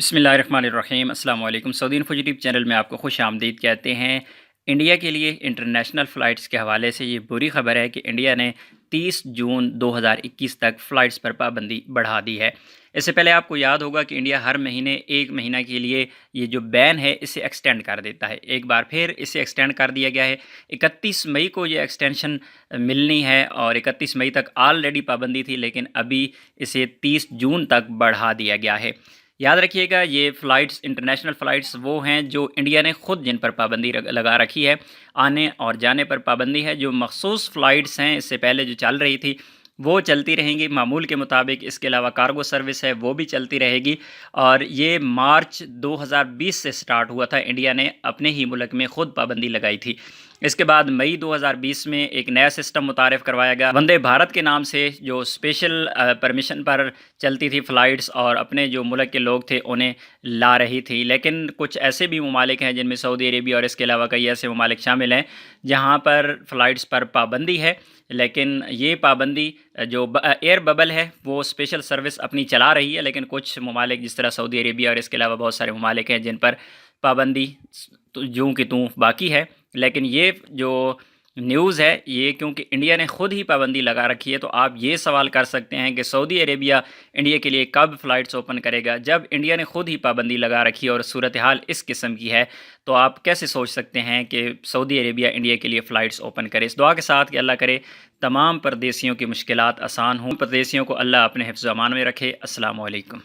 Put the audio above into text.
बिस्मिल्लाहिर्रहमानिर्रहीम अस्सलाम वालेकुम। सऊदी इन्फो यूट्यूब चैनल में आपको खुश आमदीद कहते हैं। इंडिया के लिए इंटरनेशनल फ़्लाइट्स के हवाले से ये बुरी खबर है कि इंडिया ने 30 जून 2021 तक फ़्लाइट्स पर पाबंदी बढ़ा दी है। इससे पहले आपको याद होगा कि इंडिया हर महीने 1 महीना के लिए ये जो बैन है इसे एक्सटेंड कर देता है। एक बार फिर इसे एक्सटेंड कर दिया गया है। 31 मई को ये एक्सटेंशन मिलनी है और 31 मई तक ऑलरेडी पाबंदी थी, लेकिन अभी इसे 30 जून तक बढ़ा दिया गया है। याद रखिएगा, ये फ़्लाइट्स इंटरनेशनल फ़्लाइट्स वो हैं जो इंडिया ने ख़ुद जिन पर पाबंदी लगा रखी है। आने और जाने पर पाबंदी है। जो मखसूस फ़्लाइट्स हैं इससे पहले जो चल रही थी वो चलती रहेंगी मामूल के मुताबिक। इसके अलावा कार्गो सर्विस है वो भी चलती रहेगी। और ये मार्च 2020 से स्टार्ट हुआ था। इंडिया ने अपने ही मुल्क में ख़ुद पाबंदी लगाई थी। इसके बाद मई 2020 में एक नया सिस्टम मुतारिफ़ करवाया गया वंदे भारत के नाम से, जो स्पेशल परमिशन पर चलती थी फ़्लाइट्स और अपने जो मुल्क के लोग थे उन्हें ला रही थी। लेकिन कुछ ऐसे भी ममालिक हैं जिनमें सऊदी अरेबिया और इसके अलावा कई ऐसे ममालिक शामिल हैं जहाँ पर फ़्लाइट्स पर पाबंदी है। लेकिन ये पाबंदी जो एयर बबल है वो स्पेशल सर्विस अपनी चला रही है। लेकिन कुछ ममालिक जिस तरह सऊदी अरेबिया और इसके अलावा बहुत सारे ममालिक हैं जिन पर पाबंदी तो यूँ की तूँ बाकी है। लेकिन ये जो न्यूज़ है ये क्योंकि इंडिया ने ख़ुद ही पाबंदी लगा रखी है, तो आप ये सवाल कर सकते हैं कि सऊदी अरेबिया इंडिया के लिए कब फ़्लाइट्स ओपन करेगा। जब इंडिया ने ख़ुद ही पाबंदी लगा रखी है और सूरत हाल इस किस्म की है, तो आप कैसे सोच सकते हैं कि सऊदी अरेबिया इंडिया के लिए फ़्लाइट्स ओपन करे। इस दुआ के साथ कि अल्लाह करे तमाम परदेशियों की मुश्किलात आसान हों, परदेशियों को अल्लाह अपने हिफ्ज़-ओ-अमान में रखे। अस्सलामु अलैकुम।